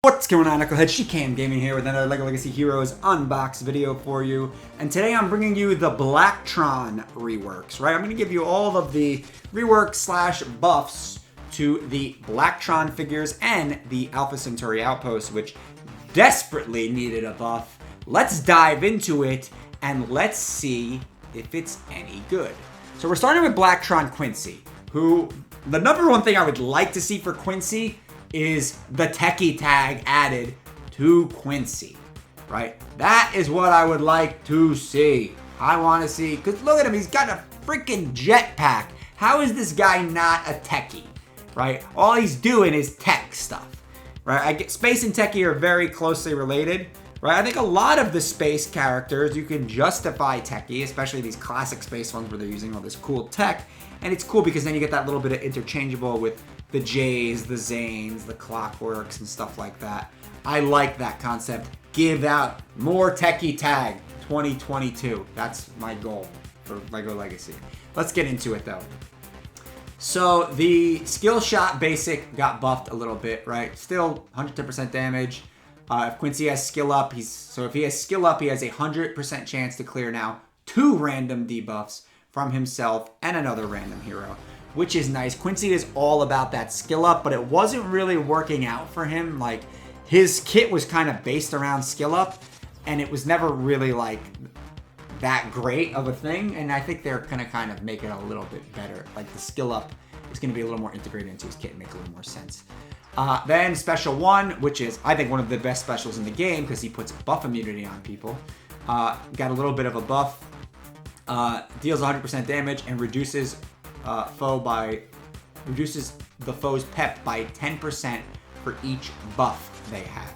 What's going on, Knuckleheads? She-Cam Gaming here with another LEGO Legacy Heroes Unboxed video for you. And today I'm bringing you the Blacktron reworks, right? I'm going to give you all of the reworks slash buffs to the Blacktron figures and the Alpha Centauri Outpost, which desperately needed a buff. Let's dive into it and let's see if it's any good. So we're starting with Blacktron Quincy, who the number one thing I would like to see for Quincy is the techie tag added to Quincy, right? That is what I would like to see. I want to see, because look at him, he's got a freaking jetpack. How is this guy not a techie, right? All he's doing is tech stuff, right? Space and techie are very closely related, right? I think a lot of the space characters, you can justify techie, especially these classic space ones where they're using all this cool tech. And it's cool because then you get that little bit of interchangeable with the Jays, the Zanes, the Clockworks, and stuff like that. I like that concept. Give out more techie tag 2022. That's my goal for LEGO Legacy. Let's get into it though. So the skill shot basic got buffed a little bit, right? Still 110% damage. If Quincy has skill up, if he has skill up, he has a 100% chance to clear now 2 random debuffs from himself and another random hero, which is nice. Quincy is all about that skill up, but it wasn't really working out for him. Like, his kit was kind of based around skill up, and it was never really like that great of a thing. And I think they're gonna kind of make it a little bit better. Like, the skill up is gonna be a little more integrated into his kit and make a little more sense. Then Special 1, which is, I think, one of the best specials in the game because he puts buff immunity on people. Got a little bit of a buff. Deals 100% damage and reduces the foe's pep by 10% for each buff they have,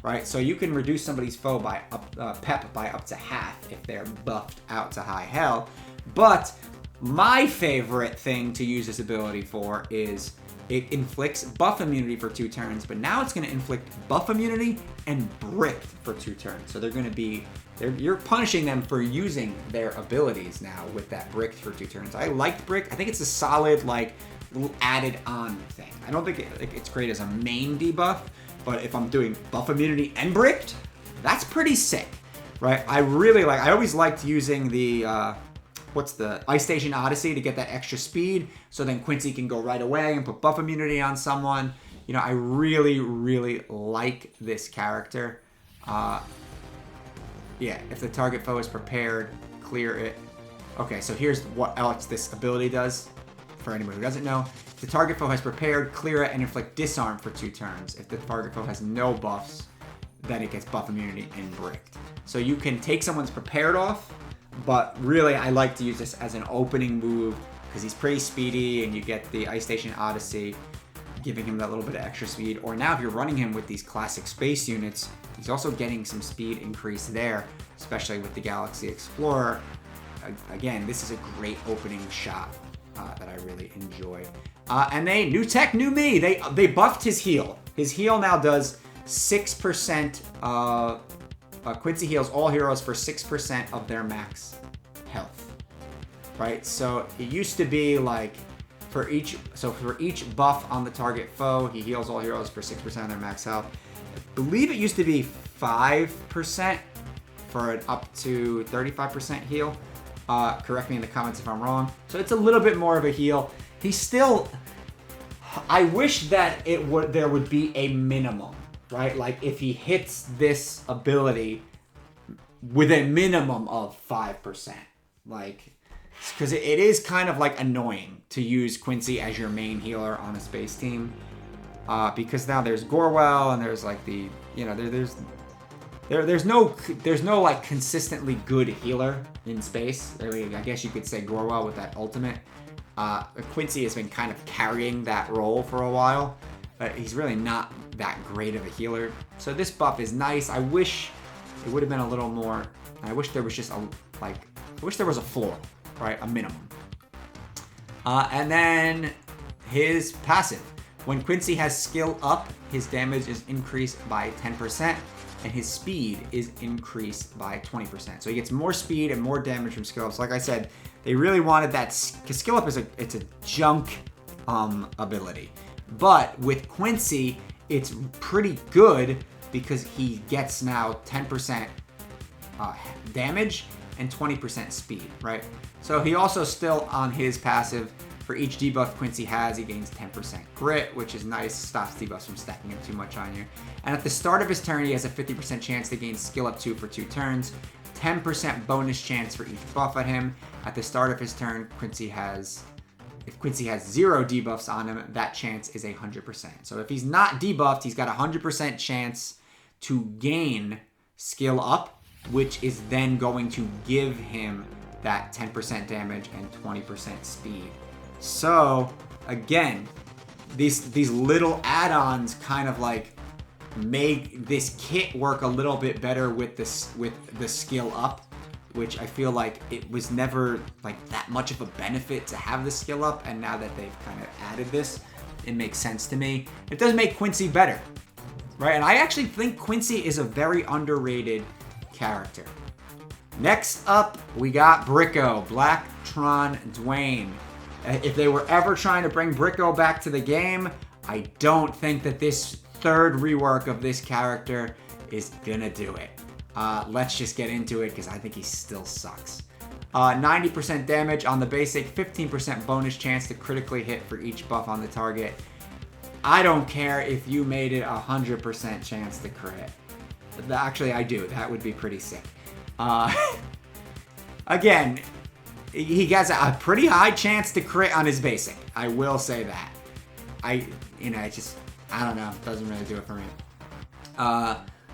right? So you can reduce somebody's foe by pep by up to half if they're buffed out to high hell. But my favorite thing to use this ability for is it inflicts buff immunity for 2 turns, but now it's going to inflict buff immunity and bricked for 2 turns. So they're going to be, you're punishing them for using their abilities now with that bricked for 2 turns. I liked brick. I think it's a solid, like, little added on thing. I don't think it's great as a main debuff, but if I'm doing buff immunity and bricked, that's pretty sick, right? I always liked using the, what's the Ice Station Odyssey to get that extra speed, so then Quincy can go right away and put buff immunity on someone. You know, I really, really like this character. Yeah, if the target foe is prepared, clear it. Okay, so here's what else this ability does, for anyone who doesn't know. If the target foe has prepared, clear it, and inflict disarm for 2 turns. If the target foe has no buffs, then it gets buff immunity and bricked. So you can take someone's prepared off, but really, I like to use this as an opening move because he's pretty speedy and you get the Ice Station Odyssey, giving him that little bit of extra speed. Or now if you're running him with these classic space units, he's also getting some speed increase there, especially with the Galaxy Explorer. Again, this is a great opening shot that I really enjoy. And new tech, new me. They buffed his heal. His heal now does 6%. Quincy heals all heroes for 6% of their max health, right? So it used to be like for each buff on the target foe, he heals all heroes for 6% of their max health. I believe it used to be 5% for an up to 35% heal. Correct me in the comments if I'm wrong. So it's a little bit more of a heal. He's still, I wish that there would be a minimum. Right? Like, if he hits this ability with a minimum of 5%. Like, because it is kind of, like, annoying to use Quincy as your main healer on a space team. Because now there's Gorwell and there's, like, the, you know, there's no, like, consistently good healer in space. I mean, I guess you could say Gorwell with that ultimate. Quincy has been kind of carrying that role for a while. But he's really not that great of a healer. So this buff is nice. I wish it would have been a little more. I wish there was just I wish there was a floor, right? A minimum. And then his passive. When Quincy has skill up, his damage is increased by 10%, and his speed is increased by 20%. So he gets more speed and more damage from skill ups. Like I said, they really wanted that, because skill up it's a junk ability. But with Quincy, it's pretty good because he gets now 10% damage and 20% speed, right? So he also still on his passive, for each debuff Quincy has, he gains 10% grit, which is nice, stops debuffs from stacking up too much on you. And at the start of his turn, he has a 50% chance to gain skill up 2 for 2 turns, 10% bonus chance for each buff at him. At the start of his turn, if Quincy has 0 debuffs on him, that chance is 100%. So if he's not debuffed, he's got a 100% chance to gain skill up, which is then going to give him that 10% damage and 20% speed. So again, these little add-ons kind of like make this kit work a little bit better with the skill up, which I feel like it was never like that much of a benefit to have the skill up, and now that they've kind of added this, it makes sense to me. It does make Quincy better, right? And I actually think Quincy is a very underrated character. Next up, we got Brico Blacktron Dwayne. If they were ever trying to bring Brico back to the game, I don't think that this third rework of this character is gonna do it. Let's just get into it because I think he still sucks. 90% damage on the basic, 15% bonus chance to critically hit for each buff on the target. I don't care if you made it 100% chance to crit. Actually, I do. That would be pretty sick. Again, he gets a pretty high chance to crit on his basic. I will say that. I don't know. Doesn't really do it for me.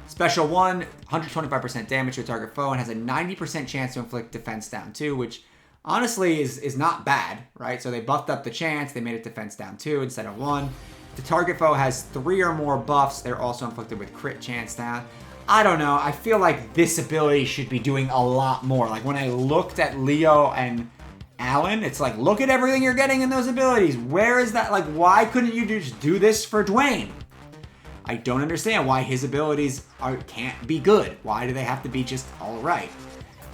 Special 1, 125% damage to a target foe and has a 90% chance to inflict defense down 2, which honestly is not bad, right? So they buffed up the chance. They made it defense down 2 instead of 1. If the target foe has 3 or more buffs, they're also inflicted with crit chance down. I don't know. I feel like this ability should be doing a lot more. Like when I looked at Leo and Alan, it's like, look at everything you're getting in those abilities. Where is that? Like, why couldn't you just do this for Dwayne? I don't understand why his abilities can't be good. Why do they have to be just all right?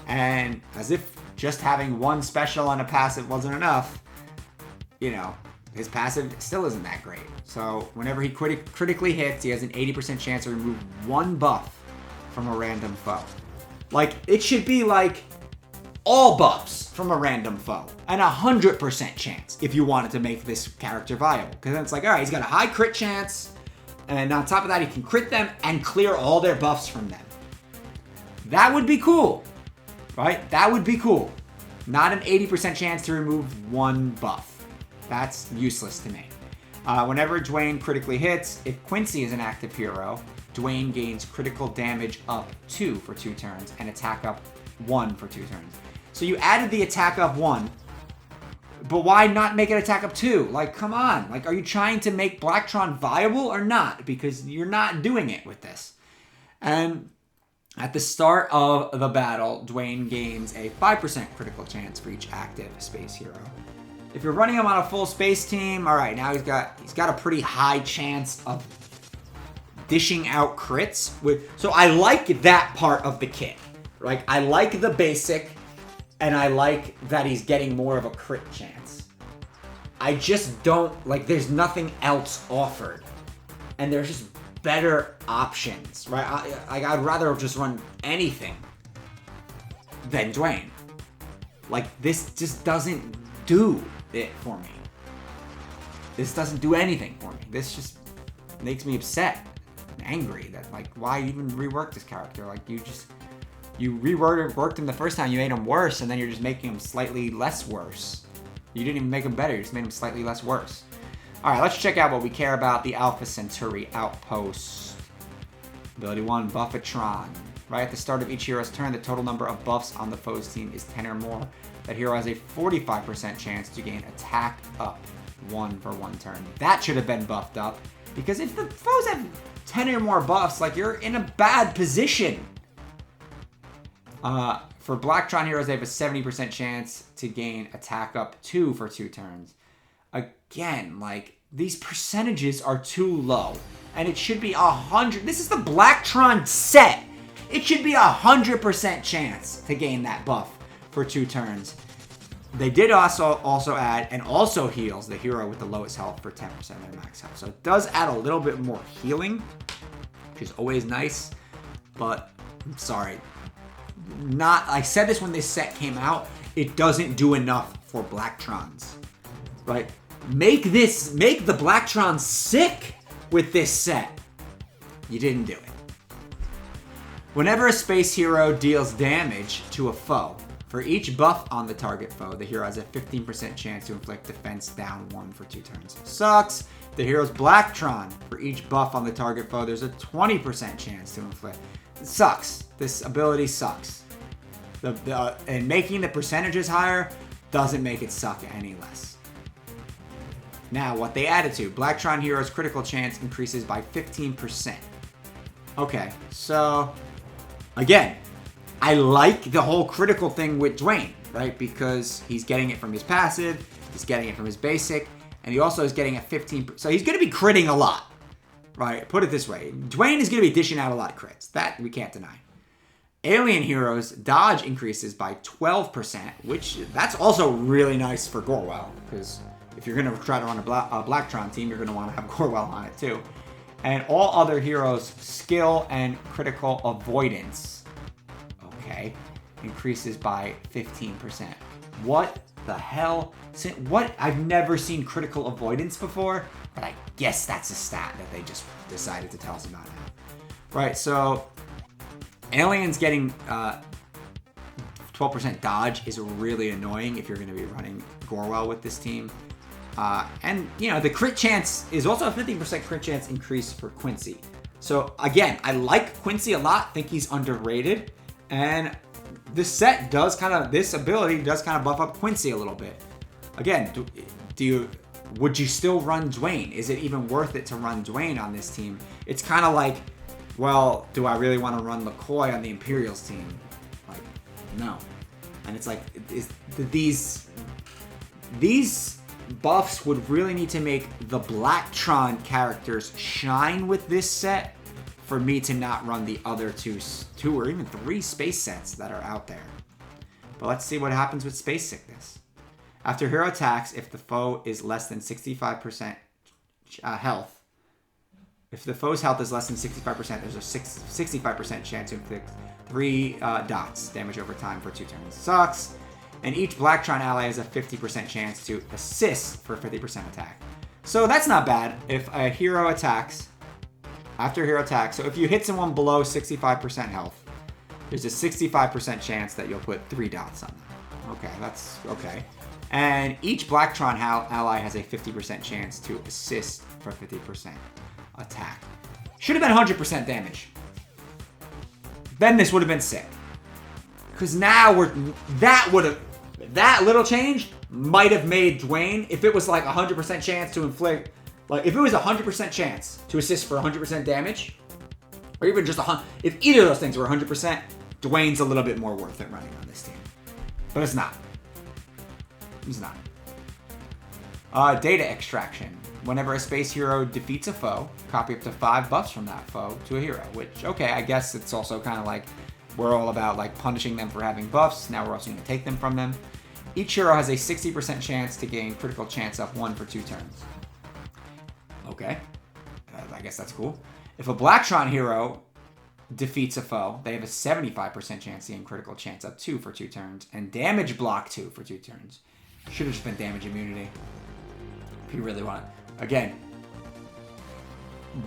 And as if just having one special on a passive wasn't enough, his passive still isn't that great. So whenever he critically hits, he has an 80% chance to remove 1 buff from a random foe. Like, it should be like all buffs from a random foe and 100% chance if you wanted to make this character viable. Because then it's like, all right, he's got a high crit chance, and on top of that, he can crit them and clear all their buffs from them. That would be cool, right? That would be cool. Not an 80% chance to remove 1 buff. That's useless to me. Whenever Dwayne critically hits, if Quincy is an active hero, Dwayne gains critical damage up 2 for 2 turns and attack up 1 for 2 turns. So you added the attack up 1, but why not make it attack up 2? Like, come on. Like, are you trying to make Blacktron viable or not? Because you're not doing it with this. And at the start of the battle, Dwayne gains a 5% critical chance for each active space hero. If you're running him on a full space team, all right, now he's got a pretty high chance of dishing out crits. So I like that part of the kit. Like, I like the basic, and I like that he's getting more of a crit chance. I just don't, like, there's nothing else offered. And there's just better options, right? I'd rather just run anything than Dwayne. Like, this just doesn't do it for me. This doesn't do anything for me. This just makes me upset and angry that, like, why even rework this character? Like, you reworked him the first time, you made him worse, and then you're just making him slightly less worse. You didn't even make him better, you just made him slightly less worse. Alright, let's check out what we care about, the Alpha Centauri Outpost. Ability 1, Buffatron. Right at the start of each hero's turn, the total number of buffs on the foe's team is 10 or more. That hero has a 45% chance to gain attack up 1 for 1 turn. That should have been buffed up, because if the foes have 10 or more buffs, like, you're in a bad position. For Blacktron heroes, they have a 70% chance to gain attack up 2 for 2 turns. Again, like, these percentages are too low. And it should be 100. This is the Blacktron set. It should be 100% chance to gain that buff for 2 turns. They did also add, and also heals the hero with the lowest health for 10% of their max health. So it does add a little bit more healing, which is always nice. But I'm sorry, I said this when this set came out. It doesn't do enough for Blacktrons, right? Make the Blacktron sick with this set. You didn't do it. Whenever a space hero deals damage to a foe, for each buff on the target foe, the hero has a 15% chance to inflict defense down 1 for 2 turns. Sucks. The hero's Blacktron. For each buff on the target foe, there's a 20% chance to inflict. It sucks. This ability sucks. And making the percentages higher doesn't make it suck any less. Now, what they added to, Blacktron hero's critical chance increases by 15%. Okay, so again, I like the whole critical thing with Dwayne, right? Because he's getting it from his passive, he's getting it from his basic, and he also is getting a 15%. So he's going to be critting a lot, right? Put it this way. Dwayne is going to be dishing out a lot of crits. That we can't deny. Alien heroes dodge increases by 12%, which that's also really nice for Gorwell, because if you're going to try to run a Blacktron team, you're going to want to have Gorwell on it too. And all other heroes' skill and critical avoidance, okay, increases by 15%. What the hell? What? I've never seen critical avoidance before, but I guess that's a stat that they just decided to tell us about now. Right, so Aliens getting 12% dodge is really annoying if you're going to be running Gorwell with this team. And, you know, the crit chance is also a 15% crit chance increase for Quincy. So, again, I like Quincy a lot. Think he's underrated. And this ability does kind of buff up Quincy a little bit. Again, would you still run Dwayne? Is it even worth it to run Dwayne on this team? It's kind of like, well, do I really want to run McCoy on the Imperials team? Like, no. And it's like, these buffs would really need to make the Blacktron characters shine with this set for me to not run the other two or even 3 space sets that are out there. But let's see what happens with Space Sickness. After hero attacks, if the foe is less than 65% health, if the foe's health is less than 65%, there's a 65% chance to inflict 3 dots damage over time for 2 turns. Sucks. And each Blacktron ally has a 50% chance to assist for 50% attack. So that's not bad. If a hero attacks, after a hero attacks, so if you hit someone below 65% health, there's a 65% chance that you'll put 3 dots on them. Okay, that's okay. And each Blacktron ally has a 50% chance to assist for 50% attack. Should have been 100% damage. Then this would have been sick. Because now that little change might have made Dwayne, if it was like 100% chance to inflict, like if it was 100% chance to assist for 100% damage, or even just if either of those things were 100%, Dwayne's a little bit more worth it running on this team. But it's not. It's not. Data extraction. Whenever a space hero defeats a foe, copy up to 5 buffs from that foe to a hero. Which, okay, I guess it's also kind of like we're all about like punishing them for having buffs. Now we're also going to take them from them. Each hero has a 60% chance to gain critical chance up 1 for 2 turns. Okay. I guess that's cool. If a Blacktron hero defeats a foe, they have a 75% chance to gain critical chance up 2 for 2 turns. And damage block 2 for 2 turns. Should have just been damage immunity. If you really want it. Again,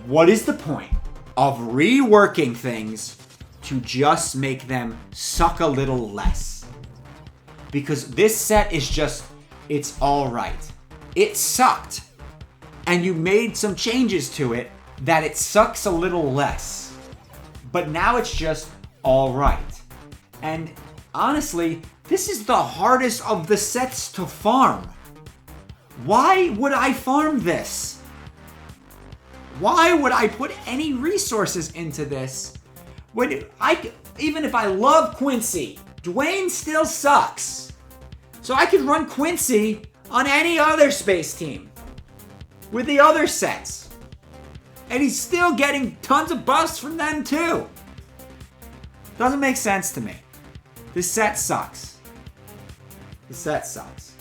what is the point of reworking things to just make them suck a little less? Because this set is just, it's alright. It sucked. And you made some changes to it that it sucks a little less. But now it's just alright. And honestly, this is the hardest of the sets to farm. Why would I farm this? Why would I put any resources into this? Even if I love Quincy, Dwayne still sucks. So I could run Quincy on any other space team with the other sets. And he's still getting tons of buffs from them too. Doesn't make sense to me. This set sucks. The set sucks.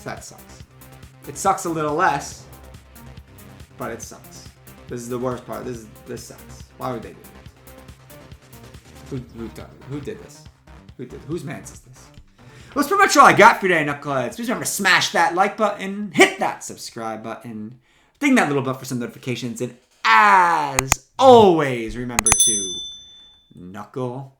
That sucks. It sucks a little less, but it sucks. This is the worst part. This sucks. Why would they do this? Who did this? Whose man's is this? Well, that's pretty much all I got for today, Knuckleheads. Please remember to smash that like button, hit that subscribe button, ding that little bell for some notifications, and as always, remember to knuckle